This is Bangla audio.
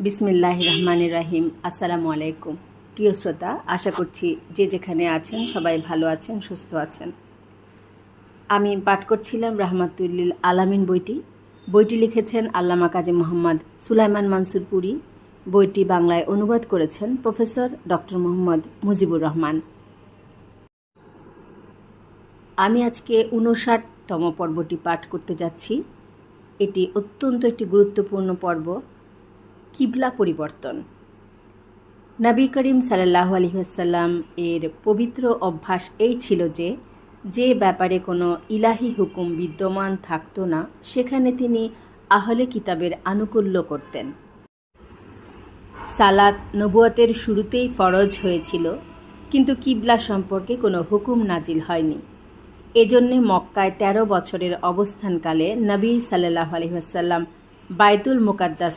বিসমিল্লাহির রহমানির রহিম। আসসালামু আলাইকুম। প্রিয় শ্রোতা, আশা করছি যে যেখানে আছেন সবাই ভালো আছেন, সুস্থ আছেন। আমি পাঠ করছিলাম রাহমাতুল্লিল আলামিন বইটি লিখেছেন আল্লামা কাজী মোহাম্মদ সুলাইমান মানসুর পুরী। বইটি বাংলায় অনুবাদ করেছেন প্রফেসর ডক্টর মোহাম্মদ মুজিবুর রহমান। আমি আজকে ৫৯তম পর্বটি পাঠ করতে যাচ্ছি। এটি অত্যন্ত একটি গুরুত্বপূর্ণ পর্ব, কিবলা পরিবর্তন। নবী করিম সাল্লাল্লাহু আলাইহি ওয়াসাল্লাম এর পবিত্র অভ্যাস এই ছিল যে যে ব্যাপারে কোনো ইলাহি হুকুম বিদ্যমান থাকতো না সেখানে তিনি আহলে কিতাবের আনুকূল্য করতেন। সালাত নবুয়তের শুরুতেই ফরজ হয়েছিল, কিন্তু কিবলা সম্পর্কে কোনো হুকুম নাজিল হয়নি। এজন্যে মক্কায় ১৩ বছরের অবস্থানকালে নবী সাল্লাল্লাহু আলাইহি ওয়াসাল্লাম বাইতুল মুকাদ্দাস